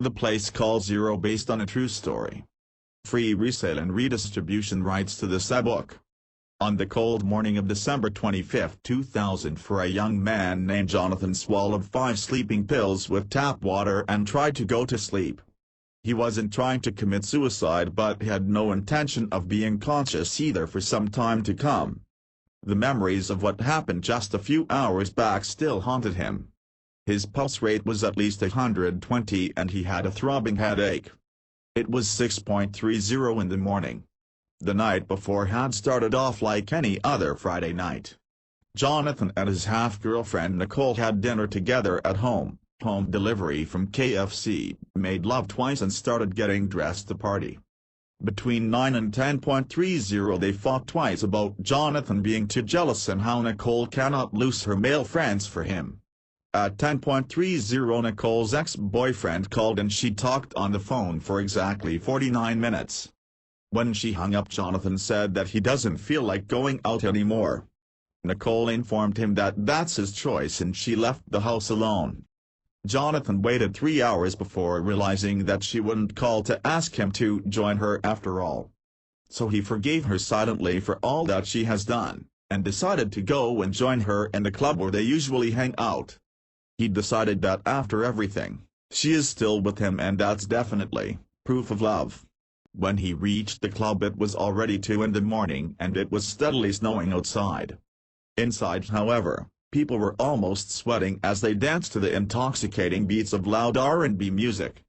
The Place Called Zero, based on a true story. Free resale and redistribution rights to this ebook. On the cold morning of December 25, 2004, a young man named Jonathan swallowed 5 sleeping pills with tap water and tried to go to sleep. He wasn't trying to commit suicide, but had no intention of being conscious either for some time to come. The memories of what happened just a few hours back still haunted him. His pulse rate was at least 120 and he had a throbbing headache. It was 6:30 in the morning. The night before had started off like any other Friday night. Jonathan and his half-girlfriend Nicole had dinner together at home delivery from KFC, made love twice and started getting dressed to party. Between 9 and 10:30 they fought twice about Jonathan being too jealous and how Nicole cannot lose her male friends for him. At 10:30 Nicole's ex-boyfriend called and she talked on the phone for exactly 49 minutes. When she hung up, Jonathan said that he doesn't feel like going out anymore. Nicole informed him that that's his choice and she left the house alone. Jonathan waited 3 hours before realizing that she wouldn't call to ask him to join her after all. So he forgave her silently for all that she has done, and decided to go and join her in the club where they usually hang out. He decided that after everything, she is still with him, and that's definitely proof of love. When he reached the club, it was already 2 in the morning and it was steadily snowing outside. Inside, however, people were almost sweating as they danced to the intoxicating beats of loud R&B music.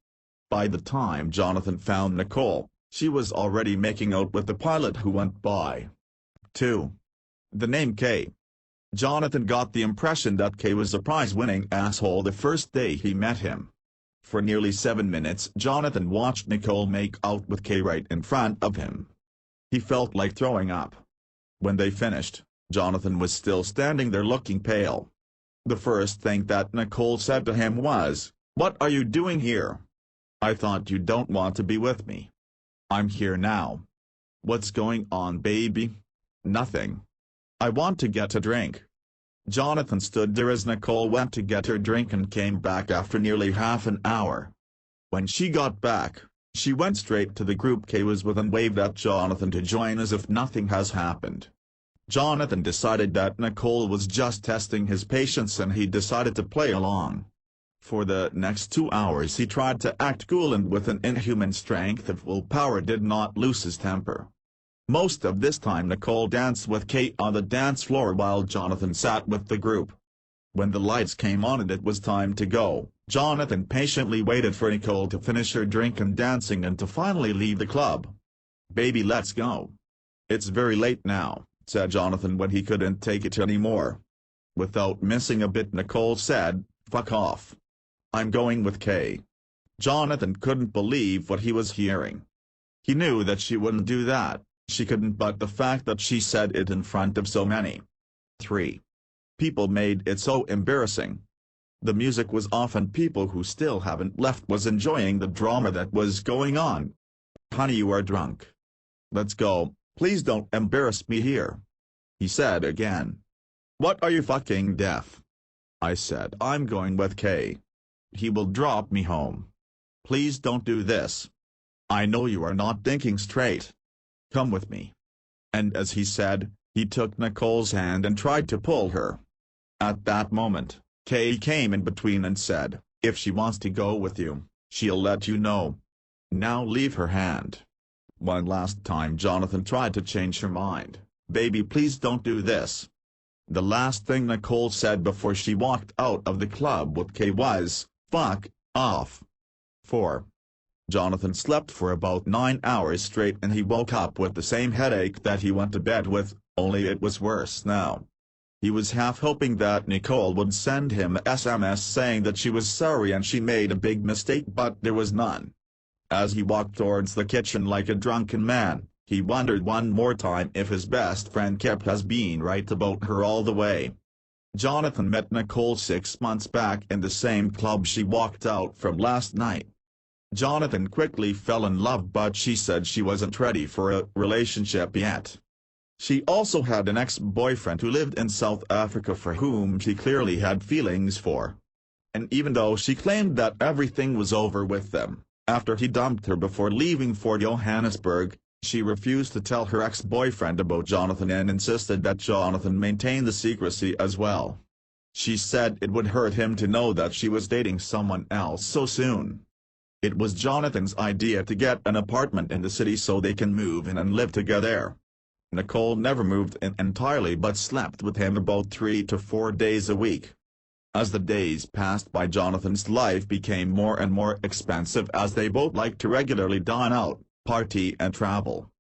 By the time Jonathan found Nicole, she was already making out with the pilot who went by. 2. The name Kay. Jonathan got the impression that Kay was a prize-winning asshole the first day he met him. For nearly 7 minutes Jonathan watched Nicole make out with Kay right in front of him. He felt like throwing up. When they finished, Jonathan was still standing there looking pale. The first thing that Nicole said to him was, "What are you doing here? I thought you don't want to be with me." "I'm here now." "What's going on, baby?" "Nothing. I want to get a drink." Jonathan stood there as Nicole went to get her drink and came back after nearly half an hour. When she got back, she went straight to the group Kay was with and waved at Jonathan to join as if nothing has happened. Jonathan decided that Nicole was just testing his patience and he decided to play along. For the next 2 hours he tried to act cool and with an inhuman strength of willpower did not lose his temper. Most of this time Nicole danced with Kay on the dance floor while Jonathan sat with the group. When the lights came on and it was time to go, Jonathan patiently waited for Nicole to finish her drink and dancing and to finally leave the club. "Baby, let's go. It's very late now," said Jonathan when he couldn't take it anymore. Without missing a bit, Nicole said, "Fuck off. I'm going with Kay." Jonathan couldn't believe what he was hearing. He knew that she wouldn't do that. She couldn't, but the fact that she said it in front of so many 3 people made it so embarrassing. The music was off and people who still haven't left was enjoying the drama that was going on. "Honey, you are drunk. Let's go, please don't embarrass me here," he said again. "What, are you fucking deaf?" I said I'm going with Kay. He will drop me home. Please don't do this. I know you are not thinking straight. Come with me." And as he said, he took Nicole's hand and tried to pull her. At that moment, Kay came in between and said, "If she wants to go with you, she'll let you know. Now leave her hand." One last time Jonathan tried to change her mind. "Baby, please don't do this." The last thing Nicole said before she walked out of the club with Kay was, "Fuck off." 4. Jonathan slept for about 9 hours straight and he woke up with the same headache that he went to bed with, only it was worse now. He was half hoping that Nicole would send him a SMS saying that she was sorry and she made a big mistake, but there was none. As he walked towards the kitchen like a drunken man, he wondered one more time if his best friend Kip has been right about her all the way. Jonathan met Nicole 6 months back in the same club she walked out from last night. Jonathan quickly fell in love, but she said she wasn't ready for a relationship yet. She also had an ex-boyfriend who lived in South Africa for whom she clearly had feelings for. And even though she claimed that everything was over with them, after he dumped her before leaving for Johannesburg, she refused to tell her ex-boyfriend about Jonathan and insisted that Jonathan maintain the secrecy as well. She said it would hurt him to know that she was dating someone else so soon. It was Jonathan's idea to get an apartment in the city so they can move in and live together. Nicole never moved in entirely but slept with him about 3 to 4 days a week. As the days passed by, Jonathan's life became more and more expensive as they both liked to regularly dine out, party and travel.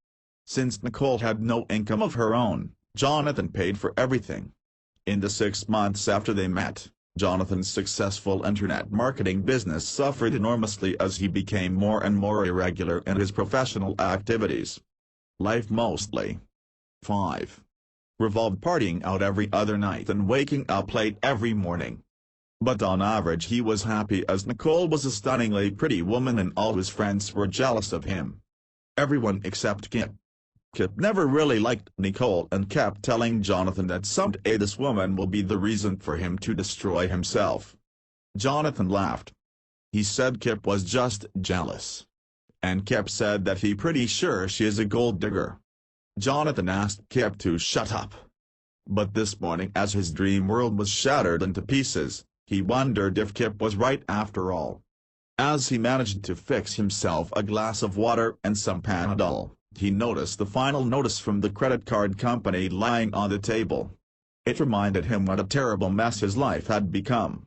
Since Nicole had no income of her own, Jonathan paid for everything. In the 6 months after they met, Jonathan's successful internet marketing business suffered enormously as he became more and more irregular in his professional activities. Life mostly 5. Revolved partying out every other night and waking up late every morning. But on average he was happy as Nicole was a stunningly pretty woman and all his friends were jealous of him. Everyone except Kip. Kip never really liked Nicole and kept telling Jonathan that someday this woman will be the reason for him to destroy himself. Jonathan laughed. He said Kip was just jealous. And Kip said that he pretty sure she is a gold digger. Jonathan asked Kip to shut up. But this morning, as his dream world was shattered into pieces, he wondered if Kip was right after all. As he managed to fix himself a glass of water and some Panadol, he noticed the final notice from the credit card company lying on the table. It reminded him what a terrible mess his life had become.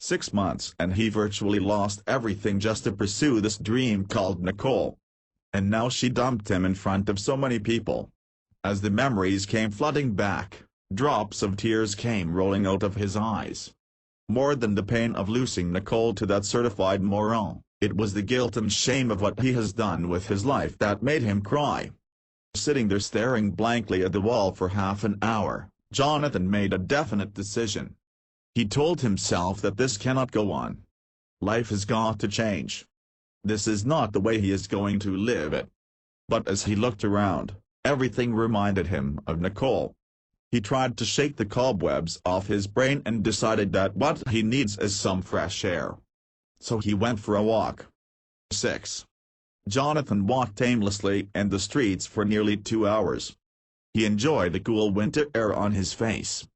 6 months and he virtually lost everything just to pursue this dream called Nicole. And now she dumped him in front of so many people. As the memories came flooding back, drops of tears came rolling out of his eyes. More than the pain of losing Nicole to that certified moron, it was the guilt and shame of what he has done with his life that made him cry. Sitting there staring blankly at the wall for half an hour, Jonathan made a definite decision. He told himself that this cannot go on. Life has got to change. This is not the way he is going to live it. But as he looked around, everything reminded him of Nicole. He tried to shake the cobwebs off his brain and decided that what he needs is some fresh air. So he went for a walk. 6. Jonathan walked aimlessly in the streets for nearly 2 hours. He enjoyed the cool winter air on his face.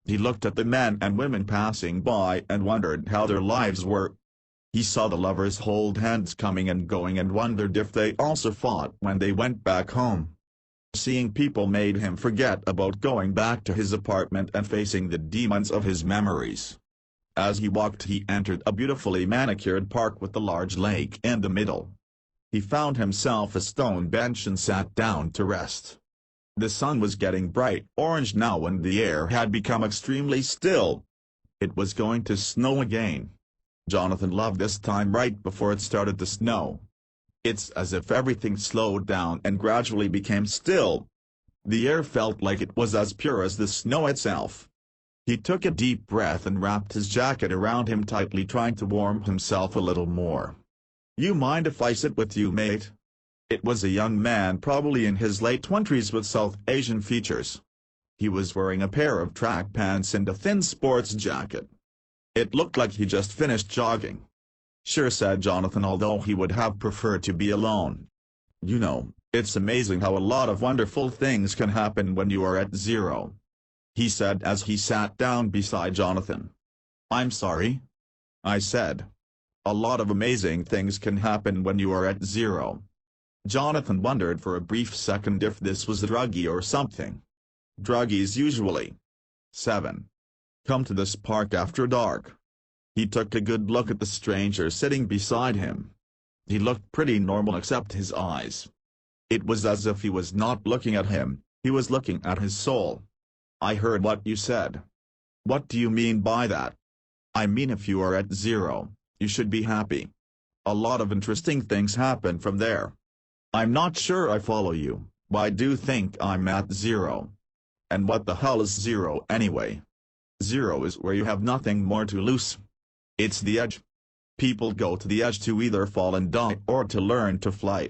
He looked at the men and women passing by and wondered how their lives were. He saw the lovers hold hands coming and going and wondered if they also fought when they went back home. Seeing people made him forget about going back to his apartment and facing the demons of his memories. As he walked, he entered a beautifully manicured park with a large lake in the middle. He found himself a stone bench and sat down to rest. The sun was getting bright orange now and the air had become extremely still. It was going to snow again. Jonathan loved this time right before it started to snow. It's as if everything slowed down and gradually became still. The air felt like it was as pure as the snow itself. He took a deep breath and wrapped his jacket around him tightly, trying to warm himself a little more. "You mind if I sit with you, mate?" It was a young man probably in his late 20s with South Asian features. He was wearing a pair of track pants and a thin sports jacket. It looked like he just finished jogging. "Sure," said Jonathan, although he would have preferred to be alone. "You know, it's amazing how a lot of wonderful things can happen when you are at zero," he said as he sat down beside Jonathan. "I'm sorry?" I said. "A lot of amazing things can happen when you are at zero." Jonathan wondered for a brief second if this was a druggie or something. Druggies usually. 7. Come to this park after dark. He took a good look at the stranger sitting beside him. He looked pretty normal except his eyes. It was as if he was not looking at him, he was looking at his soul. "I heard what you said." "What do you mean by that?" "I mean if you are at zero, you should be happy. A lot of interesting things happen from there." "I'm not sure I follow you. Why do you think I'm at zero? And what the hell is zero anyway?" "Zero is where you have nothing more to lose. It's the edge. People go to the edge to either fall and die or to learn to fly.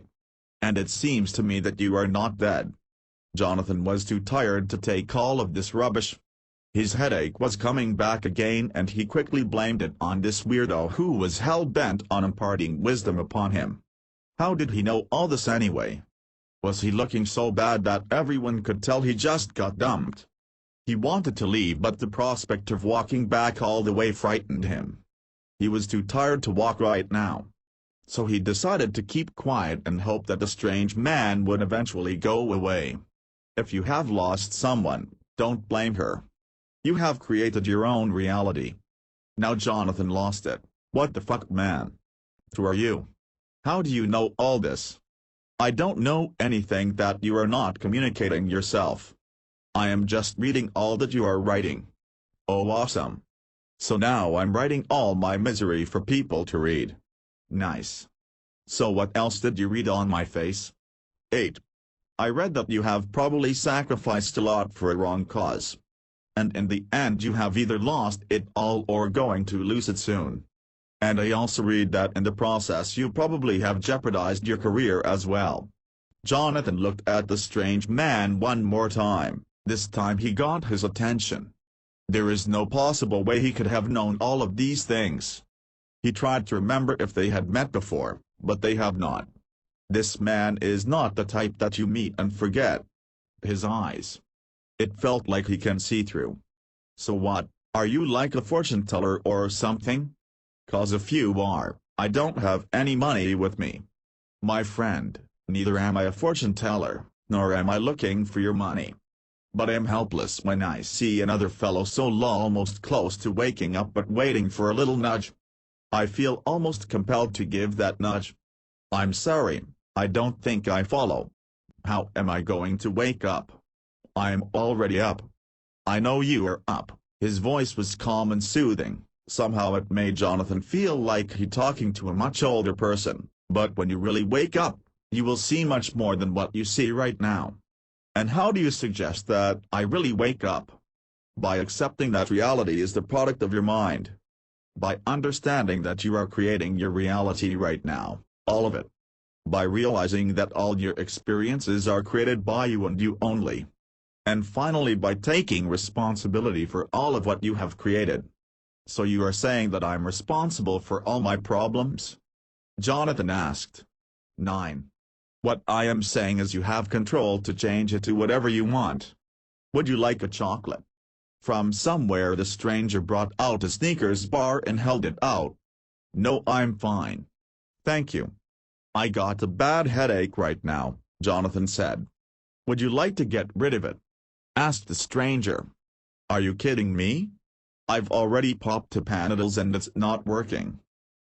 And it seems to me that you are not dead." Jonathan was too tired to take all of this rubbish. His headache was coming back again and he quickly blamed it on this weirdo who was hell-bent on imparting wisdom upon him. How did he know all this anyway? Was he looking so bad that everyone could tell he just got dumped? He wanted to leave but the prospect of walking back all the way frightened him. He was too tired to walk right now. So he decided to keep quiet and hope that the strange man would eventually go away. If you have lost someone, don't blame her. You have created your own reality. Now Jonathan lost it. What the fuck, man? Who are you? How do you know all this? I don't know anything that you are not communicating yourself. I am just reading all that you are writing. Oh, awesome. So now I'm writing all my misery for people to read. Nice. So what else did you read on my face? 8. I read that you have probably sacrificed a lot for a wrong cause. And in the end you have either lost it all or going to lose it soon. And I also read that in the process you probably have jeopardized your career as well. Jonathan looked at the strange man one more time. This time he got his attention. There is no possible way he could have known all of these things. He tried to remember if they had met before, but they have not. This man is not the type that you meet and forget. His eyes. It felt like he can see through. So what, are you like a fortune teller or something? 'Cause if you are, I don't have any money with me. My friend, neither am I a fortune teller, nor am I looking for your money. But I am helpless when I see another fellow so almost close to waking up but waiting for a little nudge. I feel almost compelled to give that nudge. I'm sorry, I don't think I follow. How am I going to wake up? I'm already up. I know you are up. His voice was calm and soothing. Somehow it made Jonathan feel like he talking to a much older person. But when you really wake up, you will see much more than what you see right now. And how do you suggest that I really wake up? By accepting that reality is the product of your mind. By understanding that you are creating your reality right now, all of it. By realizing that all your experiences are created by you and you only. And finally by taking responsibility for all of what you have created. So you are saying that I'm responsible for all my problems? Jonathan asked. 9. What I am saying is you have control to change it to whatever you want. Would you like a chocolate? From somewhere the stranger brought out a Snickers bar and held it out. No, I'm fine. Thank you. I got a bad headache right now, Jonathan said. Would you like to get rid of it? Asked the stranger. Are you kidding me? I've already popped 2 Panadols and it's not working.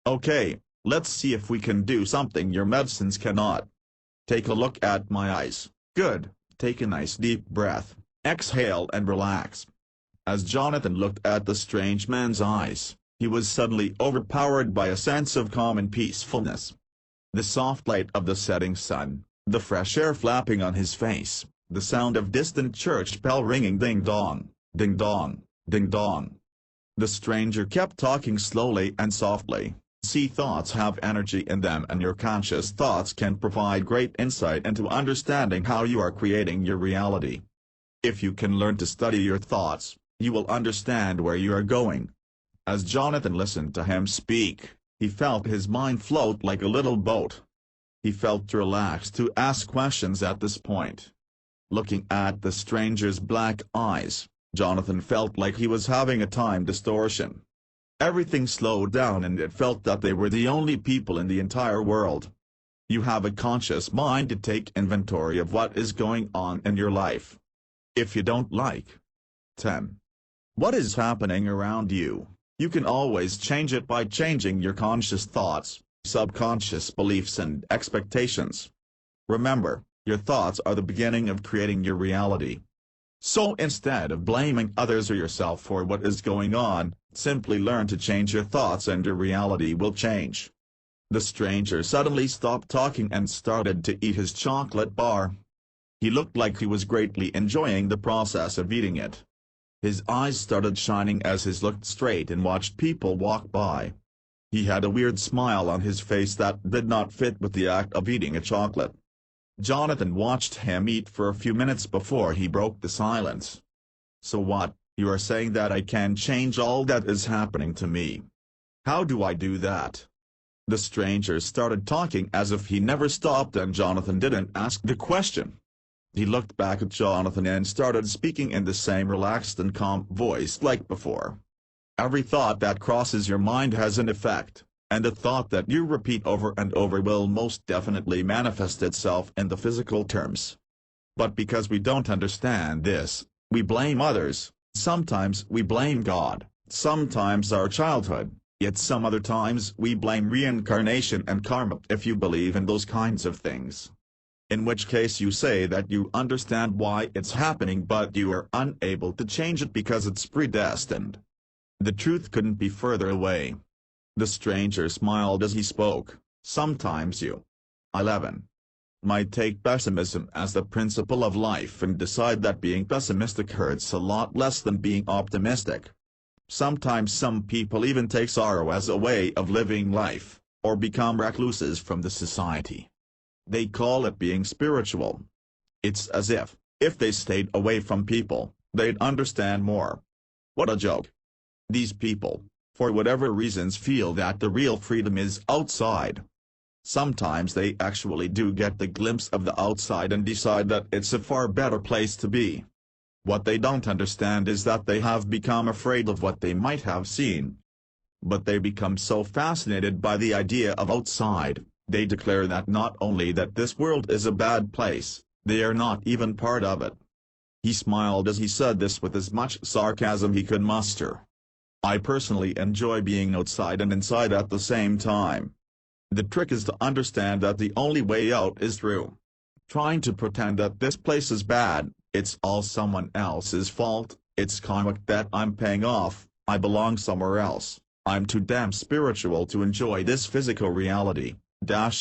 Okay, let's see if we can do something your medicines cannot. Take a look at my eyes. Good, take a nice deep breath, exhale and relax. As Jonathan looked at the strange man's eyes, he was suddenly overpowered by a sense of calm and peacefulness. The soft light of the setting sun, the fresh air flapping on his face, the sound of distant church bell ringing ding-dong, ding-dong, ding-dong. The stranger kept talking slowly and softly. See, thoughts have energy in them and your conscious thoughts can provide great insight into understanding how you are creating your reality. If you can learn to study your thoughts, you will understand where you are going. As Jonathan listened to him speak, he felt his mind float like a little boat. He felt relaxed to ask questions at this point. Looking at the stranger's black eyes, Jonathan felt like he was having a time distortion. Everything slowed down and it felt that they were the only people in the entire world. You have a conscious mind to take inventory of what is going on in your life. If you don't like 10. What is happening around you, you can always change it by changing your conscious thoughts, subconscious beliefs and expectations. Remember, your thoughts are the beginning of creating your reality. So instead of blaming others or yourself for what is going on, simply learn to change your thoughts and your reality will change. The stranger suddenly stopped talking and started to eat his chocolate bar. He looked like he was greatly enjoying the process of eating it. His eyes started shining as he looked straight and watched people walk by. He had a weird smile on his face that did not fit with the act of eating a chocolate. Jonathan watched him eat for a few minutes before he broke the silence. So what, You are saying that I can change all that is happening to me. How do I do that? The stranger started talking as if he never stopped, and Jonathan didn't ask the question. He looked back at Jonathan and started speaking in the same relaxed and calm voice like before. Every thought that crosses your mind has an effect, and a thought that you repeat over and over will most definitely manifest itself in the physical terms. But because we don't understand this, we blame others. Sometimes we blame God, sometimes our childhood, yet some other times we blame reincarnation and karma if you believe in those kinds of things. In which case you say that you understand why it's happening but you are unable to change it because it's predestined. The truth couldn't be further away. The stranger smiled as he spoke. Sometimes you 11. Might take pessimism as the principle of life and decide that being pessimistic hurts a lot less than being optimistic. Sometimes some people even take sorrow as a way of living life, or become recluses from the society. They call it being spiritual. It's as if they stayed away from people, they'd understand more. What a joke. These people, for whatever reasons, feel that the real freedom is outside. Sometimes they actually do get the glimpse of the outside and decide that it's a far better place to be. What they don't understand is that they have become afraid of what they might have seen. But they become so fascinated by the idea of outside, they declare that not only that this world is a bad place, they are not even part of it. He smiled as he said this with as much sarcasm he could muster. I personally enjoy being outside and inside at the same time. The trick is to understand that the only way out is through. Trying to pretend that this place is bad, it's all someone else's fault, it's karma that I'm paying off, I belong somewhere else, I'm too damn spiritual to enjoy this physical reality,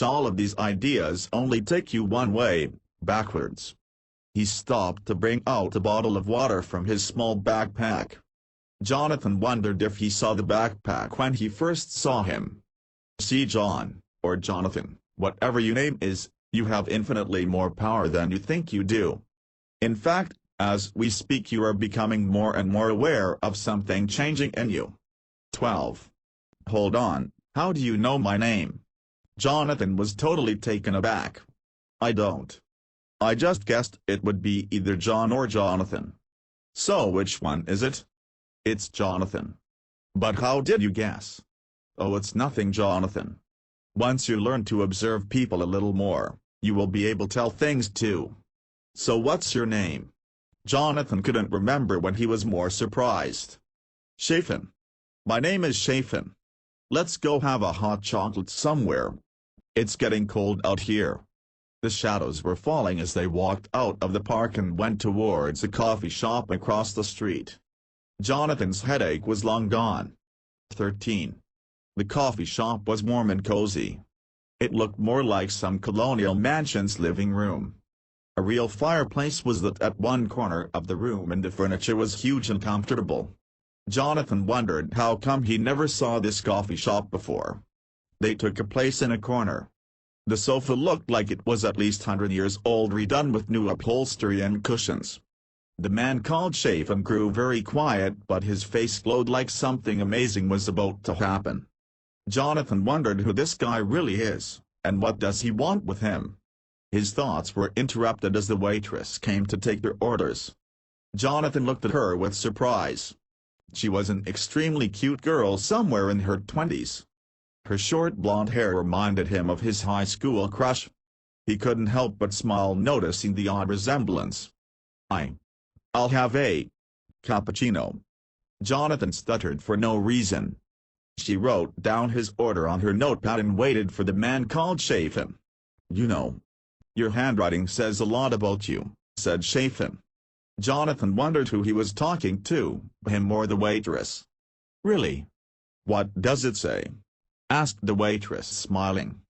all of these ideas only take you one way, backwards. He stopped to bring out a bottle of water from his small backpack. Jonathan wondered if he saw the backpack when he first saw him. See John, or Jonathan, whatever your name is, you have infinitely more power than you think you do. In fact, as we speak you are becoming more and more aware of something changing in you. 12. Hold on, how do you know my name? Jonathan was totally taken aback. I don't. I just guessed it would be either John or Jonathan. So which one is it? It's Jonathan. But how did you guess? Oh, it's nothing, Jonathan. Once you learn to observe people a little more, you will be able to tell things too. So what's your name? Jonathan couldn't remember when he was more surprised. Shafin. My name is Shafin. Let's go have a hot chocolate somewhere. It's getting cold out here. The shadows were falling as they walked out of the park and went towards a coffee shop across the street. Jonathan's headache was long gone. 13. The coffee shop was warm and cozy. It looked more like some colonial mansion's living room. A real fireplace was lit at one corner of the room and the furniture was huge and comfortable. Jonathan wondered how come he never saw this coffee shop before. They took a place in a corner. The sofa looked like it was at least 100 years old, redone with new upholstery and cushions. The man called Shafin grew very quiet, but his face glowed like something amazing was about to happen. Jonathan wondered who this guy really is, and what does he want with him. His thoughts were interrupted as the waitress came to take their orders. Jonathan looked at her with surprise. She was an extremely cute girl somewhere in her 20s. Her short blonde hair reminded him of his high school crush. He couldn't help but smile noticing the odd resemblance. I'll have a cappuccino. Jonathan stuttered for no reason. She wrote down his order on her notepad and waited for the man called Shafin. You know, your handwriting says a lot about you, said Shafin. Jonathan wondered who he was talking to, him or the waitress. Really? What does it say? Asked the waitress, smiling.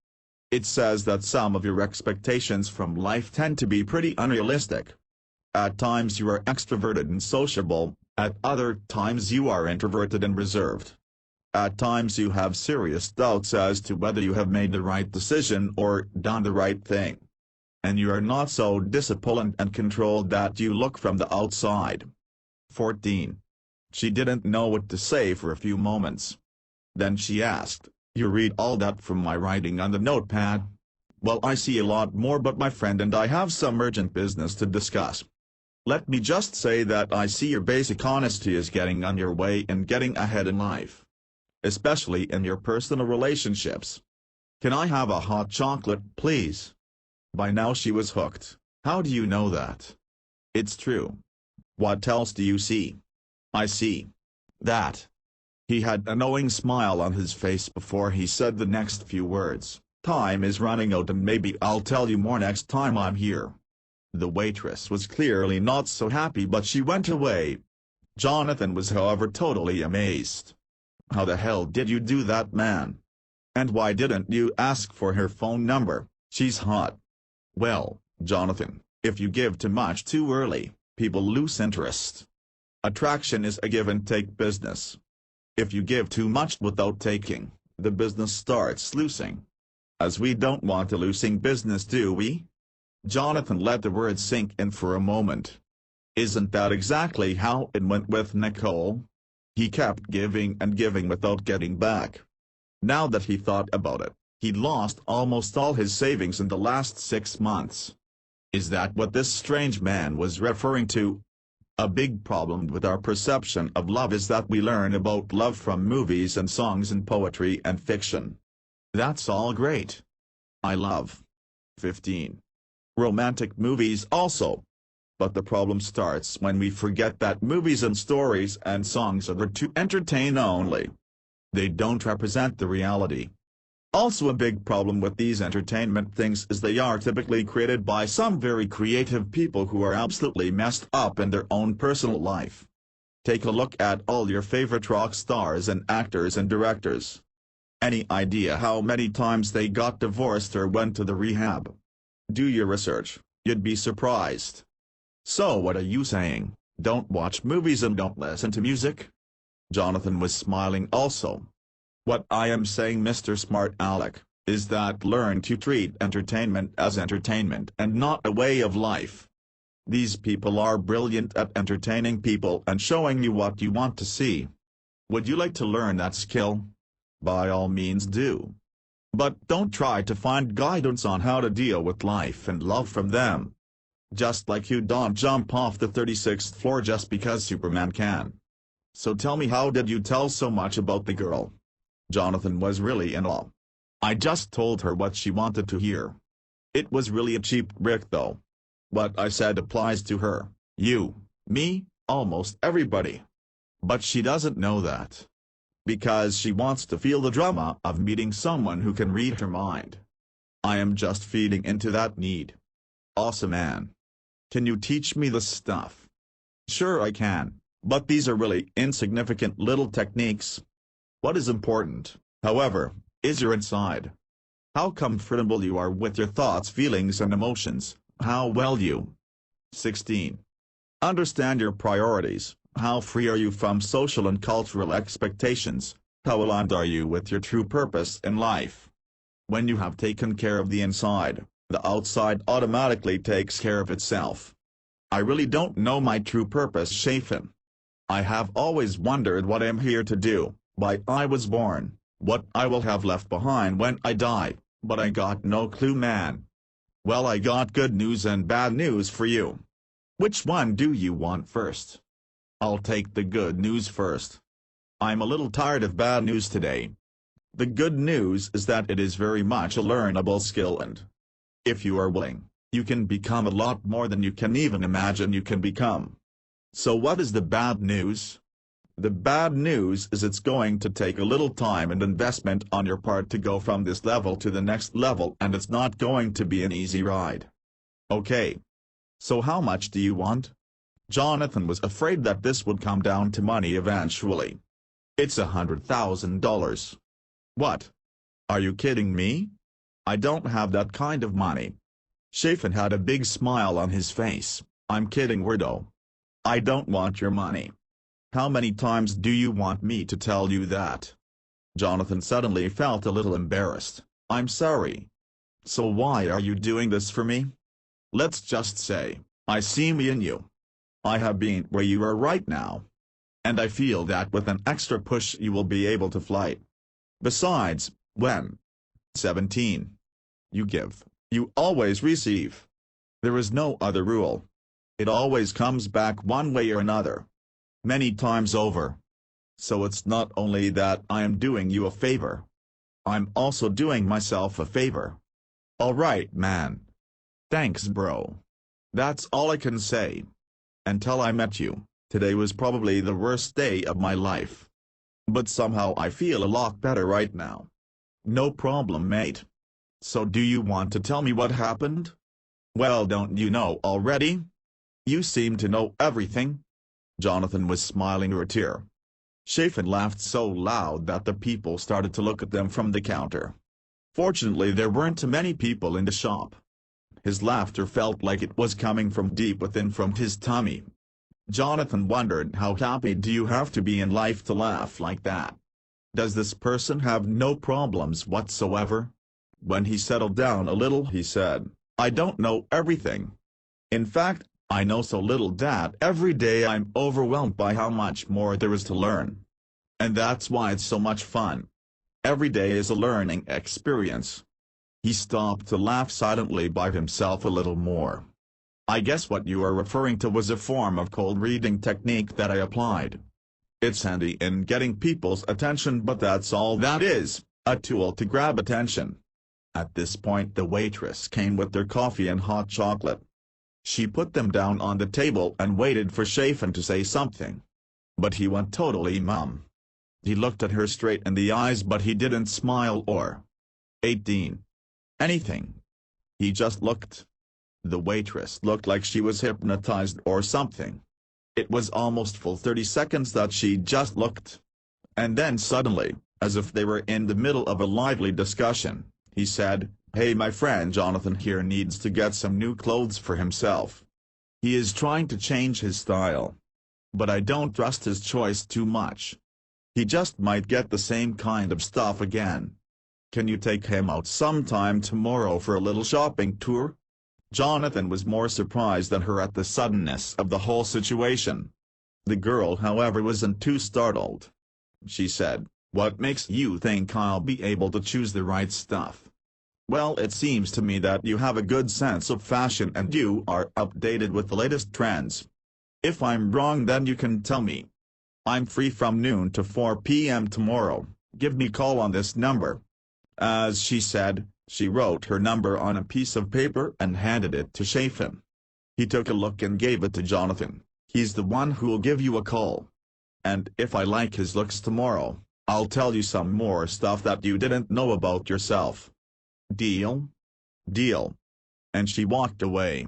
It says that some of your expectations from life tend to be pretty unrealistic. At times you are extroverted and sociable, at other times you are introverted and reserved. At times you have serious doubts as to whether you have made the right decision or done the right thing. And you are not so disciplined and controlled that you look from the outside. 14. She didn't know what to say for a few moments. Then she asked, "You read all that from my writing on the notepad?" "Well, I see a lot more, but my friend and I have some urgent business to discuss. Let me just say that I see your basic honesty is getting on your way and getting ahead in life. Especially in your personal relationships. Can I have a hot chocolate, please?" By now she was hooked. "How do you know that?" "It's true." "What else do you see?" "I see that." He had a knowing smile on his face before he said the next few words. "Time is running out and maybe I'll tell you more next time I'm here." The waitress was clearly not so happy, but she went away. Jonathan was, however, totally amazed. "How the hell did you do that, man? And why didn't you ask for her phone number? She's hot." "Well, Jonathan, if you give too much too early, people lose interest. Attraction is a give-and-take business. If you give too much without taking, the business starts losing. As we don't want a losing business, do we?" Jonathan let the words sink in for a moment. Isn't that exactly how it went with Nicole? He kept giving and giving without getting back. Now that he thought about it, he'd lost almost all his savings in the last 6 months. Is that what this strange man was referring to? A big problem with our perception of love is that we learn about love from movies and songs and poetry and fiction. That's all great. I love 15 romantic movies also. But the problem starts when we forget that movies and stories and songs are there to entertain only. They don't represent the reality. Also, a big problem with these entertainment things is they are typically created by some very creative people who are absolutely messed up in their own personal life. Take a look at all your favorite rock stars and actors and directors. Any idea how many times they got divorced or went to the rehab? Do your research, you'd be surprised. So what are you saying, don't watch movies and don't listen to music? Jonathan was smiling also. What I am saying, Mr. Smart Alec, is that learn to treat entertainment as entertainment and not a way of life. These people are brilliant at entertaining people and showing you what you want to see. Would you like to learn that skill? By all means do. But don't try to find guidance on how to deal with life and love from them. Just like you don't jump off the 36th floor just because Superman can. So tell me, how did you tell so much about the girl? Jonathan was really in awe. I just told her what she wanted to hear. It was really a cheap trick though. What I said applies to her, you, me, almost everybody. But she doesn't know that. Because she wants to feel the drama of meeting someone who can read her mind. I am just feeding into that need. Awesome, man. Can you teach me this stuff? Sure I can, but these are really insignificant little techniques. What is important, however, is your inside. How comfortable you are with your thoughts, feelings and emotions, how well you 16. Understand your priorities. How free are you from social and cultural expectations? How aligned are you with your true purpose in life? When you have taken care of the inside, the outside automatically takes care of itself. I really don't know my true purpose, Shafin. I have always wondered what I'm here to do, why I was born, what I will have left behind when I die, but I got no clue, man. Well, I got good news and bad news for you. Which one do you want first? I'll take the good news first. I'm a little tired of bad news today. The good news is that it is very much a learnable skill, and if you are willing, you can become a lot more than you can even imagine you can become. So what is the bad news? The bad news is it's going to take a little time and investment on your part to go from this level to the next level, and it's not going to be an easy ride. Okay. So how much do you want? Jonathan was afraid that this would come down to money eventually. It's $100,000. What? Are you kidding me? I don't have that kind of money. Shafin had a big smile on his face. I'm kidding, weirdo. I don't want your money. How many times do you want me to tell you that? Jonathan suddenly felt a little embarrassed. I'm sorry. So why are you doing this for me? Let's just say, I see me in you. I have been where you are right now. And I feel that with an extra push you will be able to fly. Besides, when 17. You give, you always receive. There is no other rule. It always comes back one way or another. Many times over. So it's not only that I am doing you a favor. I'm also doing myself a favor. Alright, man. Thanks, bro. That's all I can say. Until I met you, today was probably the worst day of my life. But somehow I feel a lot better right now. No problem, mate. So do you want to tell me what happened? Well, don't you know already? You seem to know everything. Jonathan was smiling through a tear. Chafin laughed so loud that the people started to look at them from the counter. Fortunately there weren't too many people in the shop. His laughter felt like it was coming from deep within from his tummy. Jonathan wondered, how happy do you have to be in life to laugh like that? Does this person have no problems whatsoever? When he settled down a little he said, I don't know everything. In fact, I know so little that every day I'm overwhelmed by how much more there is to learn. And that's why it's so much fun. Every day is a learning experience. He stopped to laugh silently by himself a little more. I guess what you are referring to was a form of cold reading technique that I applied. It's handy in getting people's attention, but that's all that is, a tool to grab attention. At this point the waitress came with their coffee and hot chocolate. She put them down on the table and waited for Chafin to say something. But he went totally mum. He looked at her straight in the eyes but he didn't smile or 18. Anything. He just looked. The waitress looked like she was hypnotized or something. It was almost full 30 seconds that she just looked. And then suddenly, as if they were in the middle of a lively discussion, he said, Hey, my friend Jonathan here needs to get some new clothes for himself. He is trying to change his style. But I don't trust his choice too much. He just might get the same kind of stuff again. Can you take him out sometime tomorrow for a little shopping tour? Jonathan was more surprised than her at the suddenness of the whole situation. The girl, however, wasn't too startled. She said, What makes you think I'll be able to choose the right stuff? Well, it seems to me that you have a good sense of fashion and you are updated with the latest trends. If I'm wrong then you can tell me. I'm free from noon to 4 p.m. tomorrow. Give me a call on this number. As she said, she wrote her number on a piece of paper and handed it to Chafin. He took a look and gave it to Jonathan. He's the one who'll give you a call. And if I like his looks tomorrow, I'll tell you some more stuff that you didn't know about yourself. Deal? Deal. And she walked away.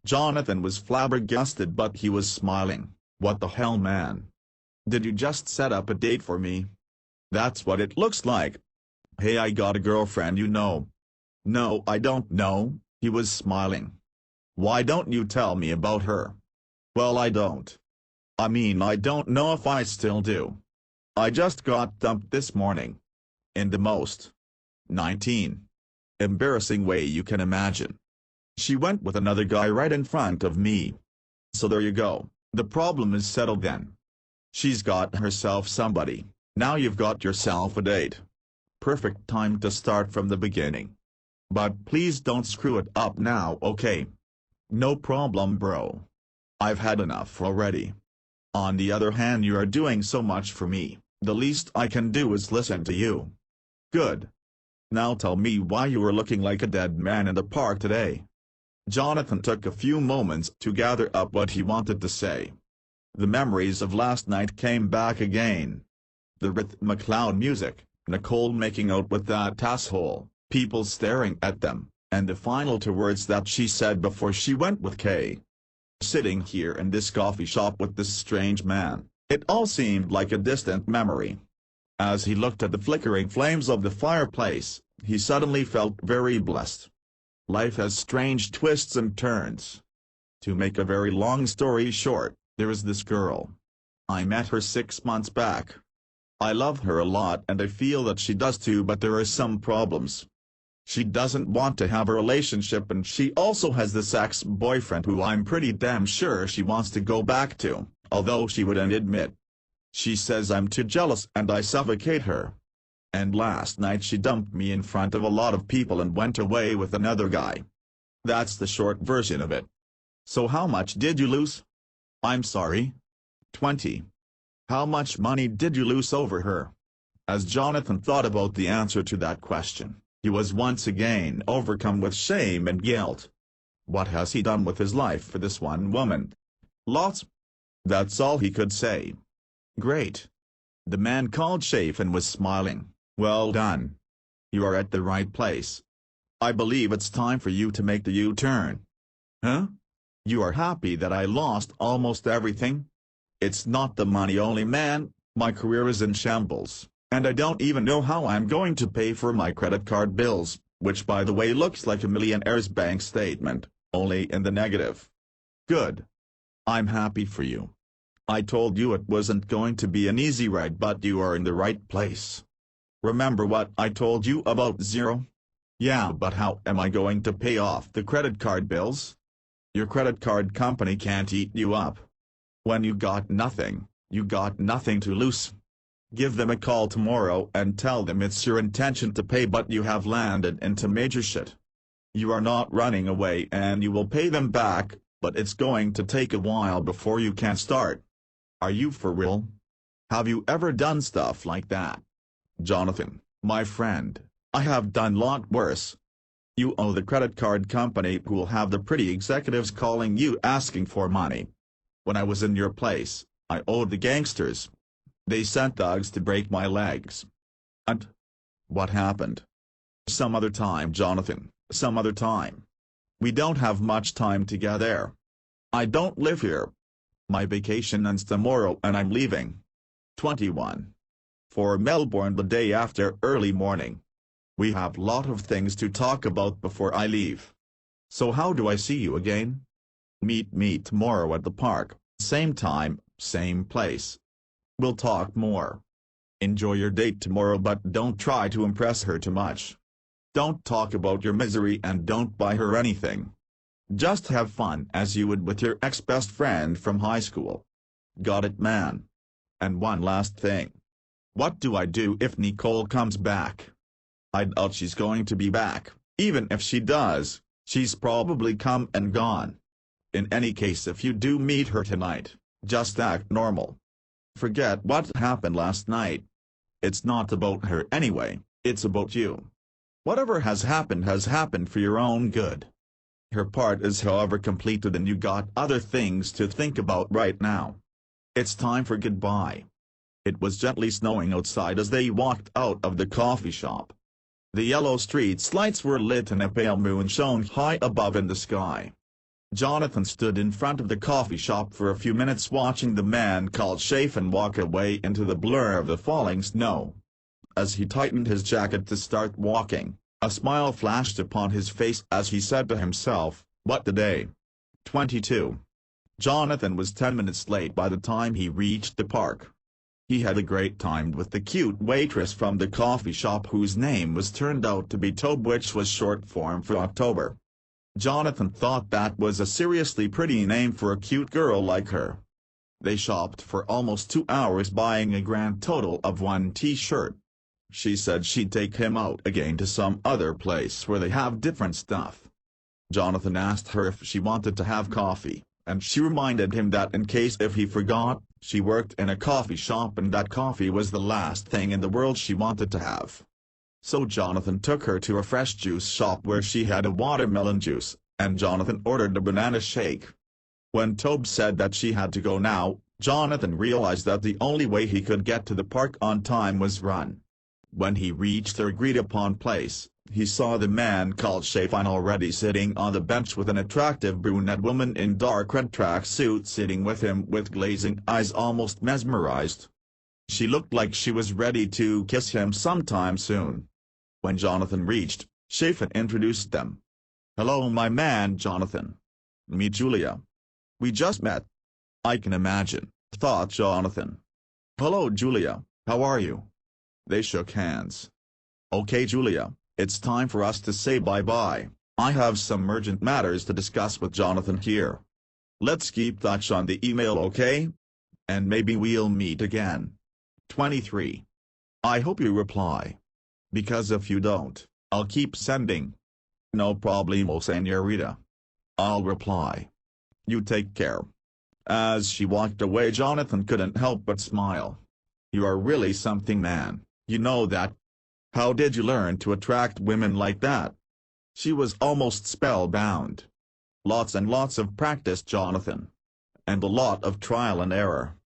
Jonathan was flabbergasted but he was smiling. What the hell, man? Did you just set up a date for me? That's what it looks like. Hey, I got a girlfriend, you know. No, I don't know, he was smiling. Why don't you tell me about her? Well, I don't. I mean, I don't know if I still do. I just got dumped this morning. In the most 19. Embarrassing way you can imagine. She went with another guy right in front of me. So there you go, the problem is settled then. She's got herself somebody, now you've got yourself a date. Perfect time to start from the beginning. But please don't screw it up now, okay? No problem, bro. I've had enough already. On the other hand, you are doing so much for me, the least I can do is listen to you. Good. Now tell me why you were looking like a dead man in the park today. Jonathan took a few moments to gather up what he wanted to say. The memories of last night came back again. The rhythmic loud music, Nicole making out with that asshole, people staring at them, and the final two words that she said before she went with Kay. Sitting here in this coffee shop with this strange man, it all seemed like a distant memory. As he looked at the flickering flames of the fireplace, he suddenly felt very blessed. Life has strange twists and turns. To make a very long story short, there is this girl. I met her 6 months back. I love her a lot and I feel that she does too, but there are some problems. She doesn't want to have a relationship and she also has this ex-boyfriend who I'm pretty damn sure she wants to go back to, although she wouldn't admit. She says I'm too jealous and I suffocate her. And last night she dumped me in front of a lot of people and went away with another guy. That's the short version of it. So how much did you lose? I'm sorry? 20. How much money did you lose over her? As Jonathan thought about the answer to that question, he was once again overcome with shame and guilt. What has he done with his life for this one woman? Lots. That's all he could say. Great. The man called Chafin was smiling. Well done. You are at the right place. I believe it's time for you to make the U-turn. Huh? You are happy that I lost almost everything? It's not the money only, man. My career is in shambles, and I don't even know how I'm going to pay for my credit card bills, which by the way looks like a millionaire's bank statement, only in the negative. Good. I'm happy for you. I told you it wasn't going to be an easy ride, but you are in the right place. Remember what I told you about zero? Yeah, but how am I going to pay off the credit card bills? Your credit card company can't eat you up. When you got nothing to lose. Give them a call tomorrow and tell them it's your intention to pay, but you have landed into major shit. You are not running away and you will pay them back, but it's going to take a while before you can start. Are you for real? Have you ever done stuff like that? Jonathan, my friend, I have done lot worse. You owe the credit card company who will have the pretty executives calling you asking for money. When I was in your place, I owed the gangsters. They sent thugs to break my legs. And what happened? Some other time, Jonathan, some other time. We don't have much time together. I don't live here. My vacation ends tomorrow and I'm leaving. 21. For Melbourne the day after early morning. We have lot of things to talk about before I leave. So how do I see you again? Meet me tomorrow at the park, same time, same place. We'll talk more. Enjoy your date tomorrow, but don't try to impress her too much. Don't talk about your misery and don't buy her anything. Just have fun as you would with your ex-best friend from high school. Got it, man? And one last thing. What do I do if Nicole comes back? I doubt she's going to be back. Even if she does, she's probably come and gone. In any case, if you do meet her tonight, just act normal. Forget what happened last night. It's not about her anyway, it's about you. Whatever has happened for your own good. Her part is however completed and you got other things to think about right now. It's time for goodbye. It was gently snowing outside as they walked out of the coffee shop. The yellow street's lights were lit and a pale moon shone high above in the sky. Jonathan stood in front of the coffee shop for a few minutes watching the man called Chafin walk away into the blur of the falling snow. As he tightened his jacket to start walking, a smile flashed upon his face as he said to himself, "What the day?" 22. Jonathan was 10 minutes late by the time he reached the park. He had a great time with the cute waitress from the coffee shop whose name was turned out to be Tobe, which was short form for October. Jonathan thought that was a seriously pretty name for a cute girl like her. They shopped for almost 2 hours, buying a grand total of 1 t-shirt. She said she'd take him out again to some other place where they have different stuff. Jonathan asked her if she wanted to have coffee, and she reminded him that in case if he forgot, she worked in a coffee shop and that coffee was the last thing in the world she wanted to have. So Jonathan took her to a fresh juice shop where she had a watermelon juice, and Jonathan ordered a banana shake. When Tobe said that she had to go now, Jonathan realized that the only way he could get to the park on time was run. When he reached their agreed-upon place, he saw the man called Chafin already sitting on the bench with an attractive brunette woman in dark red tracksuit sitting with him with glazing eyes, almost mesmerized. She looked like she was ready to kiss him sometime soon. When Jonathan reached, Chafin introduced them. "Hello, my man Jonathan. Meet Julia. We just met." "I can imagine," thought Jonathan. "Hello Julia, how are you?" They shook hands. "Okay Julia, it's time for us to say bye-bye. I have some urgent matters to discuss with Jonathan here. Let's keep touch on the email, okay? and maybe we'll meet again. 23. I hope you reply. Because if you don't, I'll keep sending. No problemo, señorita. I'll reply. You take care. As she walked away, Jonathan couldn't help but smile. You are really something, man, you know that. How did you learn to attract women like that? She was almost spellbound. Lots and lots of practice, Jonathan. And a lot of trial and error.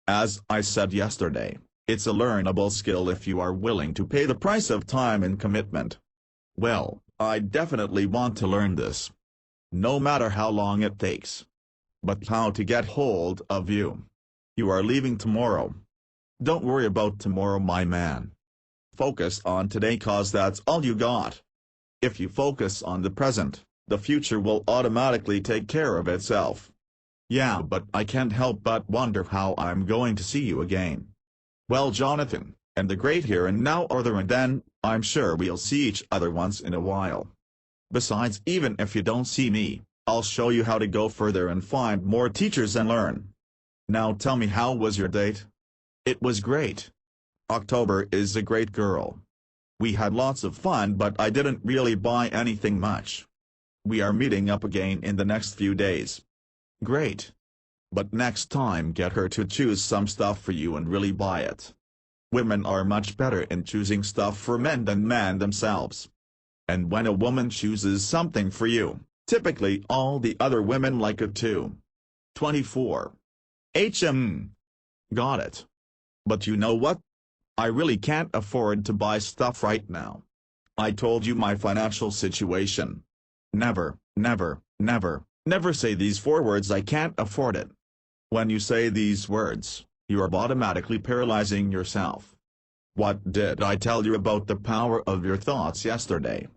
As I said yesterday, it's a learnable skill if you are willing to pay the price of time and commitment. Well, I definitely want to learn this. No matter how long it takes. But how to get hold of you? You are leaving tomorrow. Don't worry about tomorrow, my man. Focus on today, cause that's all you got. If you focus on the present, the future will automatically take care of itself. Yeah, but I can't help but wonder how I'm going to see you again. Well, Jonathan, and the great here and now or there and then, I'm sure we'll see each other once in a while. Besides, even if you don't see me, I'll show you how to go further and find more teachers and learn. Now tell me, how was your date? It was great. October is a great girl. We had lots of fun, but I didn't really buy anything much. We are meeting up again in the next few days. Great. But next time get her to choose some stuff for you and really buy it. Women are much better in choosing stuff for men than men themselves. And when a woman chooses something for you, typically all the other women like it too. 24. Got it. But you know what? I really can't afford to buy stuff right now. I told you my financial situation. Never, never, never, never say these 4 words, I can't afford it. When you say these words, you are automatically paralyzing yourself. What did I tell you about the power of your thoughts yesterday?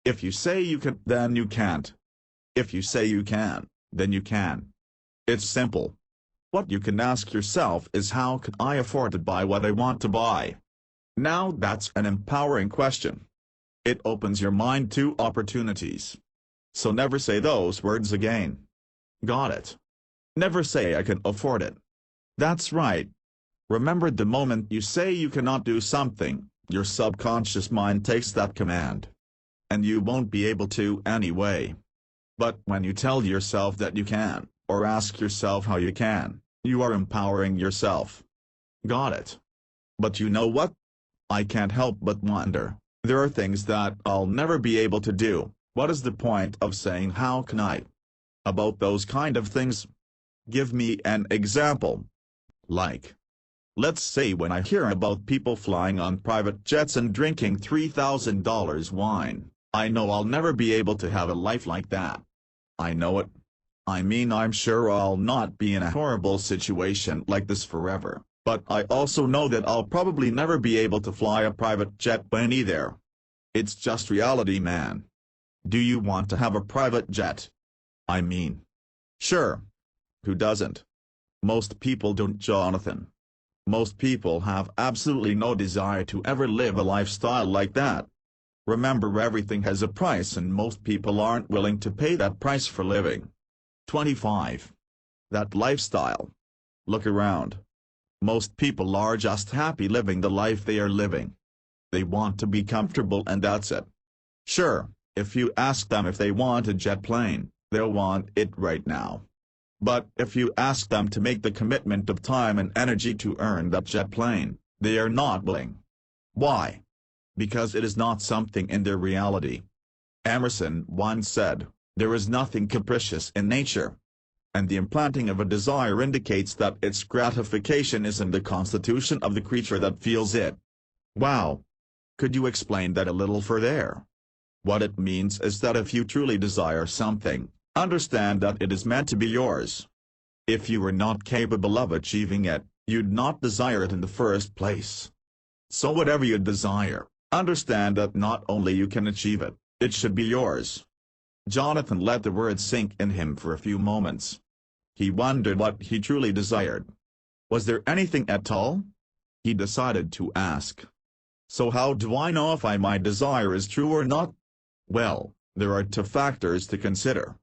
If you say you can, then you can't. If you say you can, then you can. It's simple. What you can ask yourself is, how can I afford to buy what I want to buy? Now that's an empowering question. It opens your mind to opportunities. So never say those words again. Got it? Never say I can afford it. That's right. Remember, the moment you say you cannot do something, your subconscious mind takes that command. And you won't be able to anyway. But when you tell yourself that you can, or ask yourself how you can, you are empowering yourself. Got it? But you know what? I can't help but wonder, there are things that I'll never be able to do. What is the point of saying how can I? About those kind of things? Give me an example. Like, let's say when I hear about people flying on private jets and drinking $3,000 wine, I know I'll never be able to have a life like that. I know it. I mean, I'm sure I'll not be in a horrible situation like this forever, but I also know that I'll probably never be able to fly a private jet plane either. It's just reality, man. Do you want to have a private jet? I mean, sure. Who doesn't? Most people don't, Jonathan. Most people have absolutely no desire to ever live a lifestyle like that. Remember, everything has a price and most people aren't willing to pay that price for living. 25. That lifestyle. Look around. Most people are just happy living the life they are living. They want to be comfortable and that's it. Sure, if you ask them if they want a jet plane, they'll want it right now. But if you ask them to make the commitment of time and energy to earn that jet plane, they are not willing. Why? Because it is not something in their reality. Emerson once said, there is nothing capricious in nature. And the implanting of a desire indicates that its gratification is in the constitution of the creature that feels it. Wow! Could you explain that a little further? What it means is that if you truly desire something, understand that it is meant to be yours. If you were not capable of achieving it, you'd not desire it in the first place. So whatever you desire, understand that not only you can achieve it, it should be yours. Jonathan let the words sink in him for a few moments. He wondered what he truly desired. Was there anything at all? He decided to ask. So how do I know if my desire is true or not? Well, there are 2 factors to consider.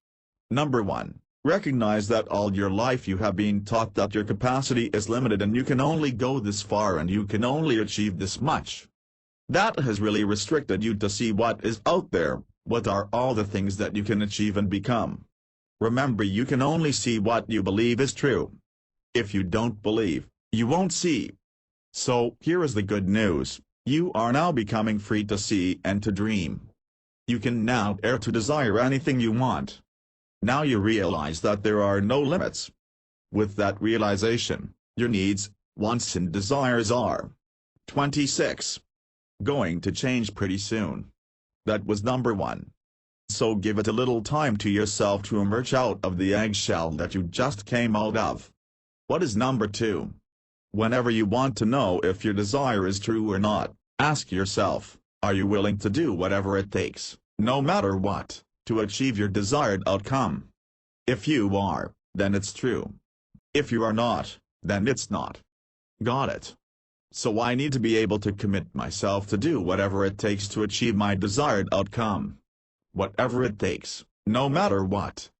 Number 1, Recognize that all your life you have been taught that your capacity is limited and you can only go this far and you can only achieve this much. That has really restricted you to see what is out there, what are all the things that you can achieve and become. Remember, you can only see what you believe is true. If you don't believe, you won't see. So, here is the good news, you are now becoming free to see and to dream. You can now dare to desire anything you want. Now you realize that there are no limits. With that realization, your needs, wants and desires are 26. Going to change pretty soon. That was number 1. So give it a little time to yourself to emerge out of the eggshell that you just came out of. What is number 2? Whenever you want to know if your desire is true or not, ask yourself, are you willing to do whatever it takes, no matter what, to achieve your desired outcome? If you are, then it's true. If you are not, then it's not. Got it? So I need to be able to commit myself to do whatever it takes to achieve my desired outcome. Whatever it takes, no matter what.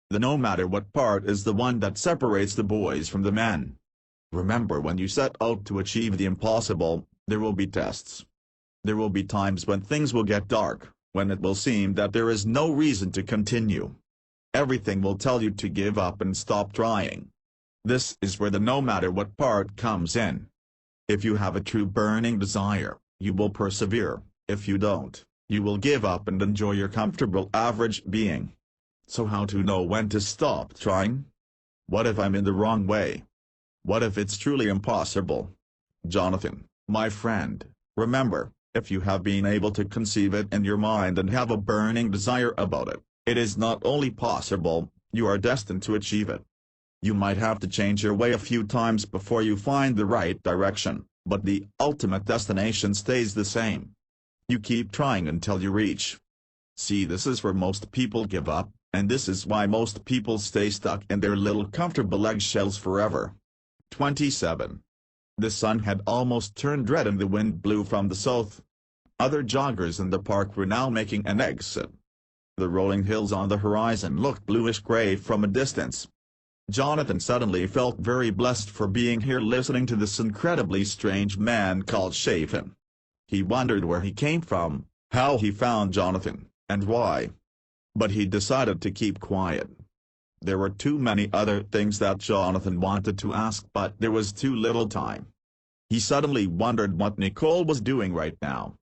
The no matter what part is the one that separates the boys from the men. Remember, when you set out to achieve the impossible, there will be tests. There will be times when things will get dark, when it will seem that there is no reason to continue. Everything will tell you to give up and stop trying. This is where the no matter what part comes in. If you have a true burning desire, you will persevere. If you don't, you will give up and enjoy your comfortable average being. So how to know when to stop trying? What if I'm in the wrong way? What if it's truly impossible? Jonathan, my friend, remember, if you have been able to conceive it in your mind and have a burning desire about it, it is not only possible, you are destined to achieve it. You might have to change your way a few times before you find the right direction, but the ultimate destination stays the same. You keep trying until you reach. See, this is where most people give up, and this is why most people stay stuck in their little comfortable eggshells forever. 27. The sun had almost turned red and the wind blew from the south. Other joggers in the park were now making an exit. The rolling hills on the horizon looked bluish-gray from a distance. Jonathan suddenly felt very blessed for being here listening to this incredibly strange man called Chafin. He wondered where he came from, how he found Jonathan, and why. But he decided to keep quiet. There were too many other things that Jonathan wanted to ask, but there was too little time. He suddenly wondered what Nicole was doing right now.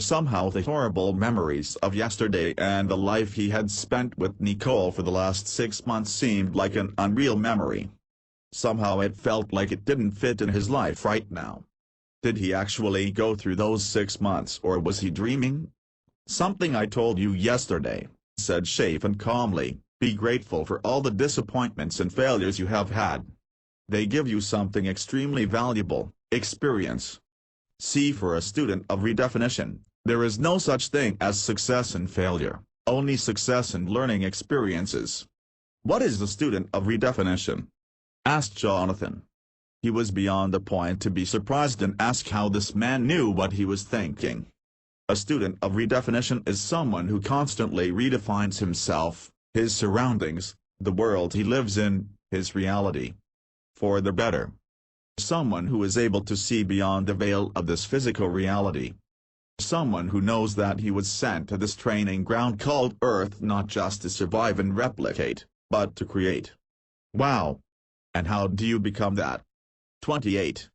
Somehow the horrible memories of yesterday and the life he had spent with Nicole for the last 6 months seemed like an unreal memory. Somehow it felt like it didn't fit in his life right now. Did he actually go through those 6 months, or was he dreaming? Something I told you yesterday, said Chafin calmly, be grateful for all the disappointments and failures you have had. They give you something extremely valuable, experience. See, for a student of redefinition, there is no such thing as success and failure, only success and learning experiences. What is a student of redefinition? Asked Jonathan. He was beyond the point to be surprised and asked how this man knew what he was thinking. A student of redefinition is someone who constantly redefines himself, his surroundings, the world he lives in, his reality, for the better. Someone who is able to see beyond the veil of this physical reality. Someone who knows that he was sent to this training ground called Earth not just to survive and replicate, but to create. Wow! And how do you become that? 28.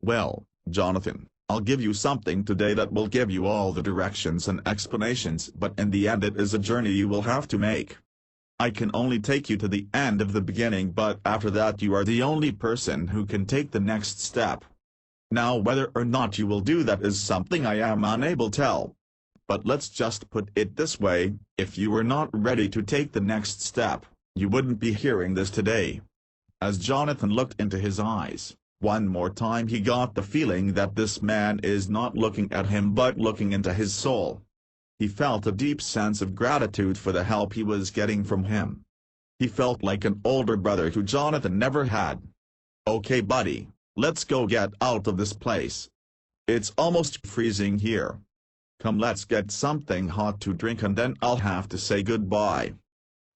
Well, Jonathan, I'll give you something today that will give you all the directions and explanations, but in the end it is a journey you will have to make. I can only take you to the end of the beginning, but after that you are the only person who can take the next step. Now whether or not you will do that is something I am unable to tell. But let's just put it this way, if you were not ready to take the next step, you wouldn't be hearing this today. As Jonathan looked into his eyes, one more time he got the feeling that this man is not looking at him but looking into his soul. He felt a deep sense of gratitude for the help he was getting from him. He felt like an older brother who Jonathan never had. Okay buddy, let's go get out of this place. It's almost freezing here. Come, let's get something hot to drink and then I'll have to say goodbye.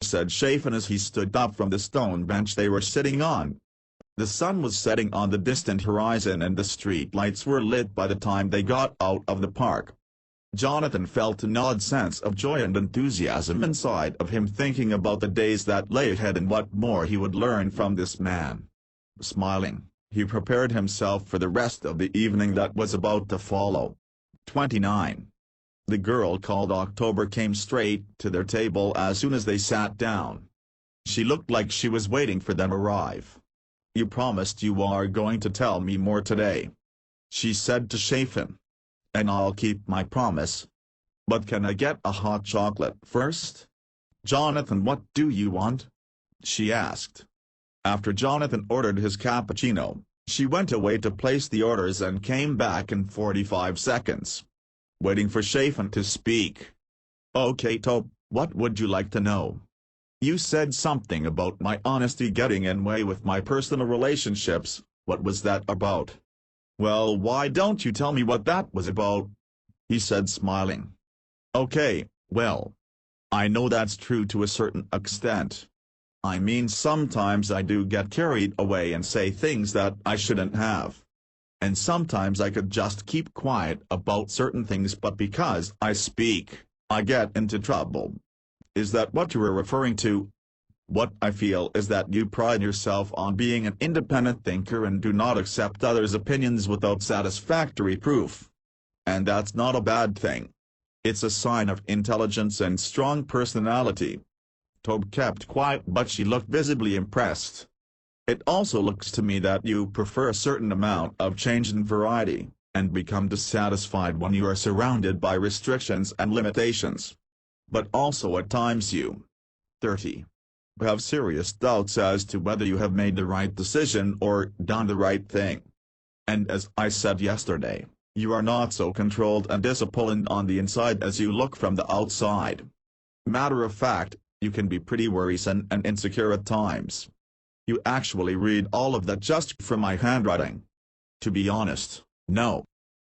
said Chafin as he stood up from the stone bench they were sitting on. The sun was setting on the distant horizon and the street lights were lit by the time they got out of the park. Jonathan felt an odd sense of joy and enthusiasm inside of him, thinking about the days that lay ahead and what more he would learn from this man. Smiling, he prepared himself for the rest of the evening that was about to follow. 29. The girl called October came straight to their table as soon as they sat down. She looked like she was waiting for them to arrive. "You promised you are going to tell me more today," she said to Chafin. "And I'll keep my promise. But can I get a hot chocolate first?" "Jonathan, what do you want?" she asked. After Jonathan ordered his cappuccino, she went away to place the orders and came back in 45 seconds. Waiting for Chafin to speak. "Okay, Tobe, what would you like to know?" "You said something about my honesty getting in way with my personal relationships. What was that about?" "Well, why don't you tell me what that was about?" he said, smiling. "Okay, well, I know that's true to a certain extent. I mean, sometimes I do get carried away and say things that I shouldn't have. And sometimes I could just keep quiet about certain things, but because I speak, I get into trouble. Is that what you were referring to?" "What I feel is that you pride yourself on being an independent thinker and do not accept others' opinions without satisfactory proof. And that's not a bad thing. It's a sign of intelligence and strong personality." Tobe kept quiet, but she looked visibly impressed. "It also looks to me that you prefer a certain amount of change and variety, and become dissatisfied when you are surrounded by restrictions and limitations. But also at times you 30. Have serious doubts as to whether you have made the right decision or done the right thing. And as I said yesterday, you are not so controlled and disciplined on the inside as you look from the outside. Matter of fact, you can be pretty worrisome and insecure at times. You actually read all of that just from my handwriting." "To be honest, no.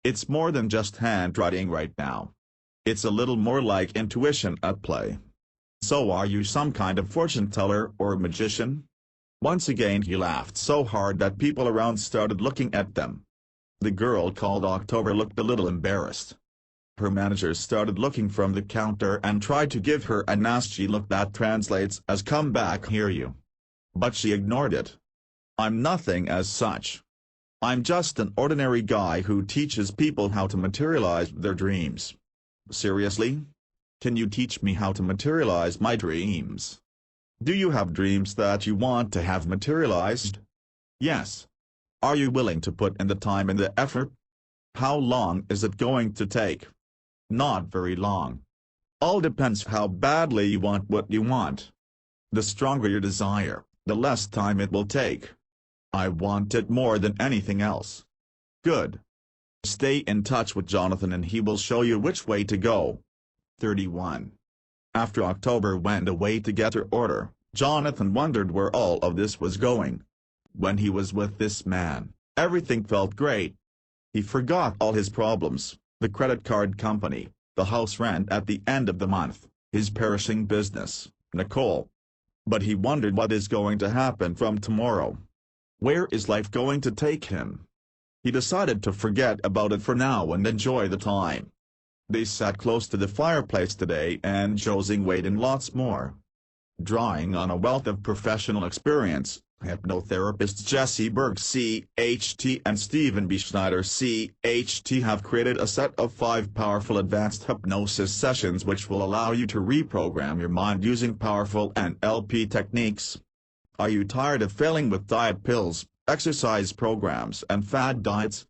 It's more than just handwriting right now. It's a little more like intuition at play." "So are you some kind of fortune teller or magician?" Once again he laughed so hard that people around started looking at them. The girl called October looked a little embarrassed. Her manager started looking from the counter and tried to give her a nasty look that translates as "come back here you." But she ignored it. "I'm nothing as such. I'm just an ordinary guy who teaches people how to materialize their dreams." "Seriously? Can you teach me how to materialize my dreams?" "Do you have dreams that you want to have materialized?" "Yes." "Are you willing to put in the time and the effort?" "How long is it going to take?" "Not very long. All depends how badly you want what you want. The stronger your desire, the less time it will take. I want it more than anything else." "Good. Stay in touch with Jonathan and he will show you which way to go." 31. After October went away to get her order, Jonathan wondered where all of this was going. When he was with this man, everything felt great. He forgot all his problems, the credit card company, the house rent at the end of the month, his perishing business, Nicole. But he wondered what is going to happen from tomorrow. Where is life going to take him? He decided to forget about it for now and enjoy the time. They sat close to the fireplace today and Josing weighed in lots more. Drawing on a wealth of professional experience, hypnotherapists Jesse Berg CHT and Stephen B. Schneider CHT have created a set of 5 powerful advanced hypnosis sessions which will allow you to reprogram your mind using powerful NLP techniques. Are you tired of failing with diet pills, exercise programs and fad diets?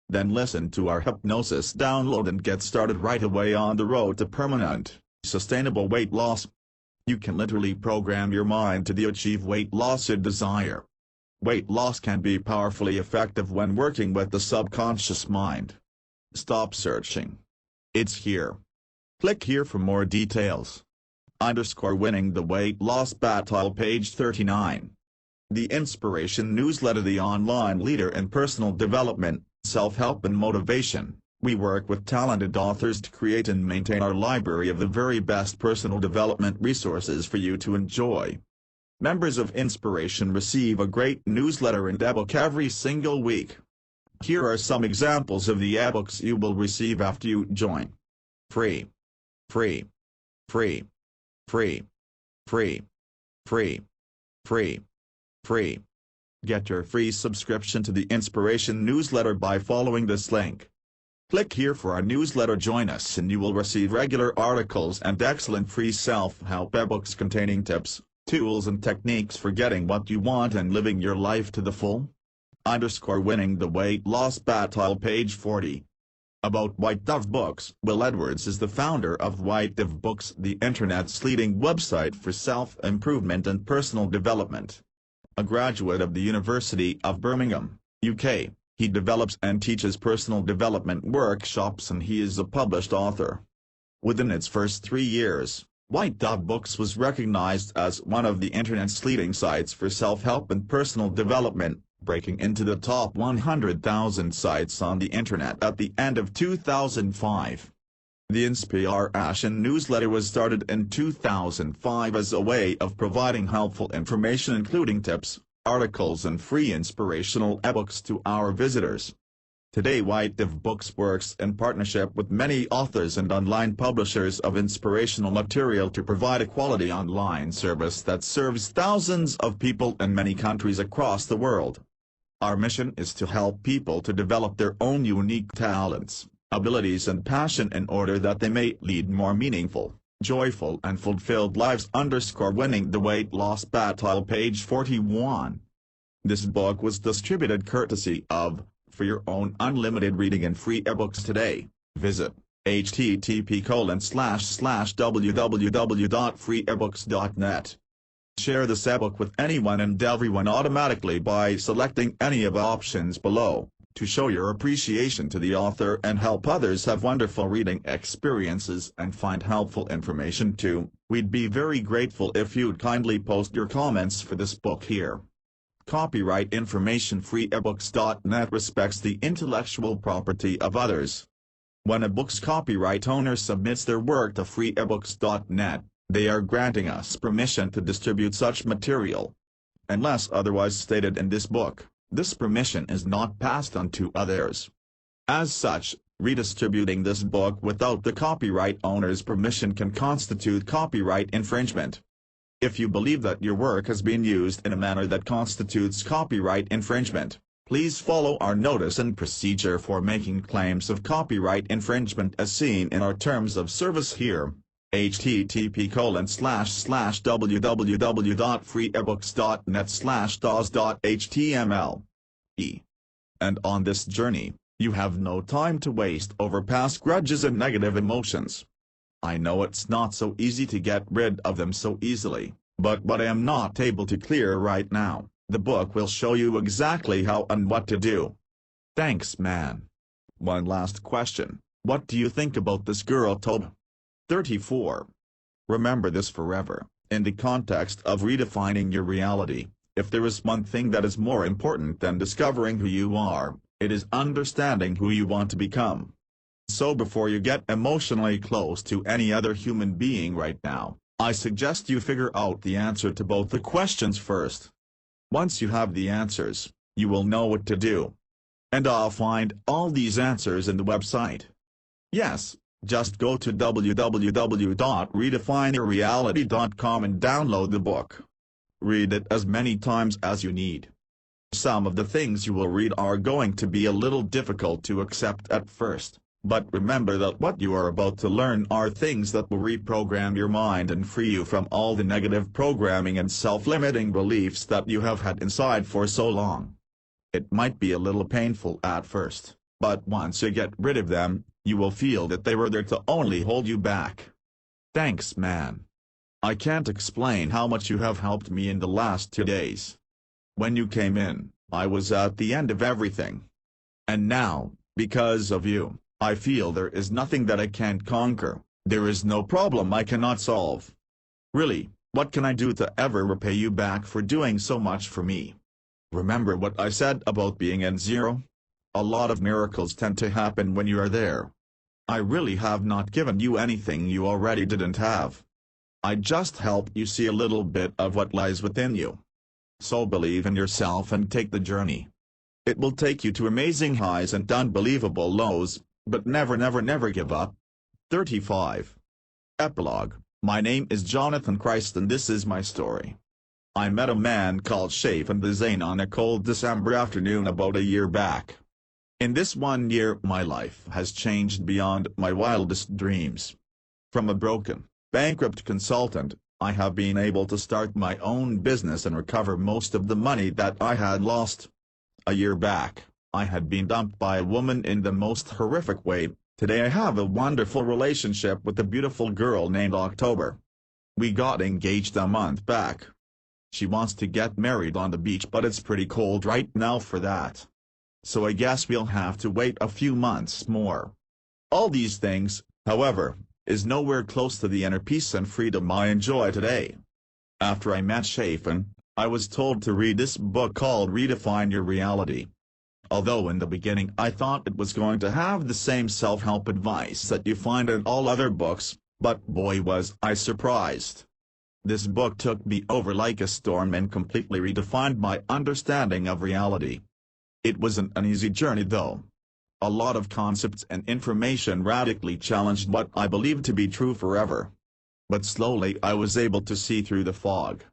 Then listen to our hypnosis download and get started right away on the road to permanent, sustainable weight loss. You can literally program your mind to achieve weight loss you desire. Weight loss can be powerfully effective when working with the subconscious mind. Stop searching. It's here. Click here for more details. _winning the weight loss battle page 39. The Inspiration Newsletter, the online leader in personal development, self-help and motivation. We work with talented authors to create and maintain our library of the very best personal development resources for you to enjoy. Members of Inspiration receive a great newsletter and ebook every single week. Here are some examples of the ebooks you will receive after you join. Free. Free. Free. Free. Free. Free. Free. Free. Get your free subscription to the Inspiration newsletter by following this link. Click here for our newsletter, join us, and you will receive regular articles and excellent free self-help ebooks containing tips, tools and techniques for getting what you want and living your life to the full. Winning the weight loss battle, page 40. About White Dove Books. Will Edwards is the founder of White Dove Books, the internet's leading website for self-improvement and personal development. A graduate of the University of Birmingham, UK, he develops and teaches personal development workshops, and he is a published author. Within its first 3 years, White Dove Books was recognized as one of the internet's leading sites for self-help and personal development, breaking into the top 100,000 sites on the internet at the end of 2005. The Inspiration newsletter was started in 2005 as a way of providing helpful information, including tips, articles and free inspirational ebooks to our visitors. Today White Dove Books works in partnership with many authors and online publishers of inspirational material to provide a quality online service that serves thousands of people in many countries across the world. Our mission is to help people to develop their own unique talents, abilities and passion in order that they may lead more meaningful, joyful and fulfilled lives. Winning the weight loss battle, page 41. This book was distributed courtesy of, for your own unlimited reading and free ebooks today, visit http://www.freeebooks.net. Share this ebook with anyone and everyone automatically by selecting any of the options below, to show your appreciation to the author and help others have wonderful reading experiences and find helpful information too. We'd be very grateful if you'd kindly post your comments for this book here. Copyright information. Freeebooks.net respects the intellectual property of others. When a book's copyright owner submits their work to freeebooks.net, they are granting us permission to distribute such material. Unless otherwise stated in this book, this permission is not passed on to others. As such, redistributing this book without the copyright owner's permission can constitute copyright infringement. If you believe that your work has been used in a manner that constitutes copyright infringement, please follow our notice and procedure for making claims of copyright infringement as seen in our terms of service here. http://www.freeebooks.net/dos.html. And on this journey, you have no time to waste over past grudges and negative emotions. I know it's not so easy to get rid of them so easily, but what I am not able to clear right now, the book will show you exactly how and what to do. Thanks, man. One last question. What do you think about this girl Tob? 34. Remember this forever, in the context of redefining your reality, if there is one thing that is more important than discovering who you are, it is understanding who you want to become. So before you get emotionally close to any other human being right now, I suggest you figure out the answer to both the questions first. Once you have the answers, you will know what to do. And I'll find all these answers in the website. Yes, just go to www.redefineyourreality.com and download the book. Read it as many times as you need. Some of the things you will read are going to be a little difficult to accept at first. But remember that what you are about to learn are things that will reprogram your mind and free you from all the negative programming and self-limiting beliefs that you have had inside for so long. It might be a little painful at first, but once you get rid of them, you will feel that they were there to only hold you back. Thanks, man. I can't explain how much you have helped me in the last 2 days. When you came in, I was at the end of everything. And now, because of you, I feel there is nothing that I can't conquer, there is no problem I cannot solve. Really, what can I do to ever repay you back for doing so much for me? Remember what I said about being in zero? A lot of miracles tend to happen when you are there. I really have not given you anything you already didn't have. I just help you see a little bit of what lies within you. So believe in yourself and take the journey. It will take you to amazing highs and unbelievable lows, but never give up. 35. Epilogue. My name is Jonathan Christ and this is my story. I met a man called Shafin Desain on a cold December afternoon about a year back. In this 1 year my life has changed beyond my wildest dreams. From a broken, bankrupt consultant, I have been able to start my own business and recover most of the money that I had lost. A year back, I had been dumped by a woman in the most horrific way. Today I have a wonderful relationship with a beautiful girl named October. We got engaged a month back. She wants to get married on the beach but it's pretty cold right now for that. So I guess we'll have to wait a few months more. All these things, however, is nowhere close to the inner peace and freedom I enjoy today. After I met Shafin, I was told to read this book called Redefine Your Reality. Although in the beginning I thought it was going to have the same self-help advice that you find in all other books, but boy was I surprised. This book took me over like a storm and completely redefined my understanding of reality. It wasn't an easy journey though. A lot of concepts and information radically challenged what I believed to be true forever. But slowly I was able to see through the fog.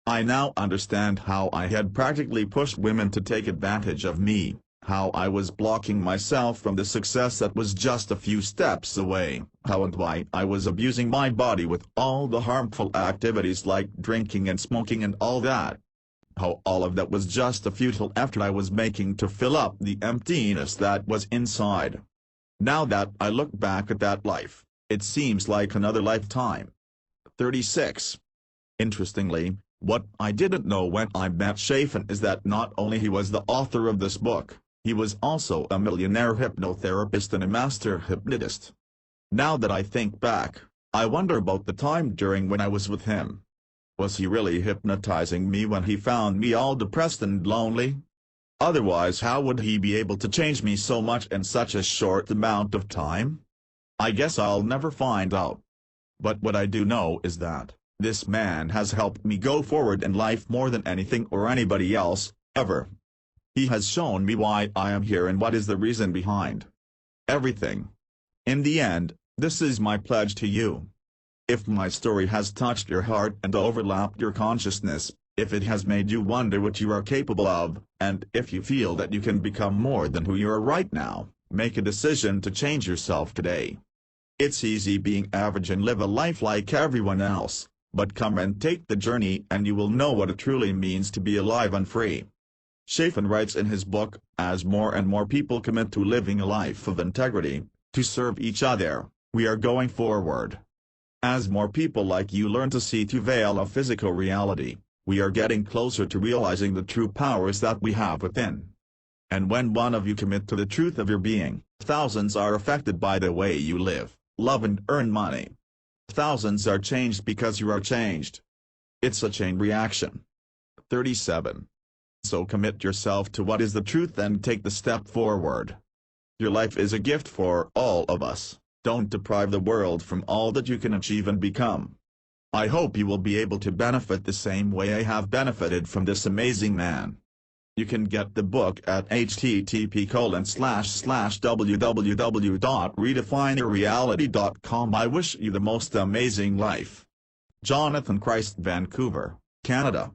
I now understand how I had practically pushed women to take advantage of me, how I was blocking myself from the success that was just a few steps away, how and why I was abusing my body with all the harmful activities like drinking and smoking and all that. How all of that was just a futile effort I was making to fill up the emptiness that was inside. Now that I look back at that life, it seems like another lifetime. 36. Interestingly, what I didn't know when I met Shafin is that not only he was the author of this book, he was also a millionaire hypnotherapist and a master hypnotist. Now that I think back, I wonder about the time during when I was with him. Was he really hypnotizing me when he found me all depressed and lonely? Otherwise how would he be able to change me so much in such a short amount of time? I guess I'll never find out. But what I do know is that this man has helped me go forward in life more than anything or anybody else, ever. He has shown me why I am here and what is the reason behind everything. In the end, this is my pledge to you. If my story has touched your heart and overlapped your consciousness, if it has made you wonder what you are capable of, and if you feel that you can become more than who you are right now, make a decision to change yourself today. It's easy being average and live a life like everyone else, but come and take the journey and you will know what it truly means to be alive and free. Shafin writes in his book, as more and more people commit to living a life of integrity, to serve each other, we are going forward. As more people like you learn to see through veil of physical reality, we are getting closer to realizing the true powers that we have within. And when one of you commit to the truth of your being, thousands are affected by the way you live, love and earn money. Thousands are changed because you are changed. It's a chain reaction. 37. So commit yourself to what is the truth and take the step forward. Your life is a gift for all of us. Don't deprive the world from all that you can achieve and become. I hope you will be able to benefit the same way I have benefited from this amazing man. You can get the book at http://www.redefineyourreality.com. I wish you the most amazing life. Jonathan Christ, Vancouver, Canada.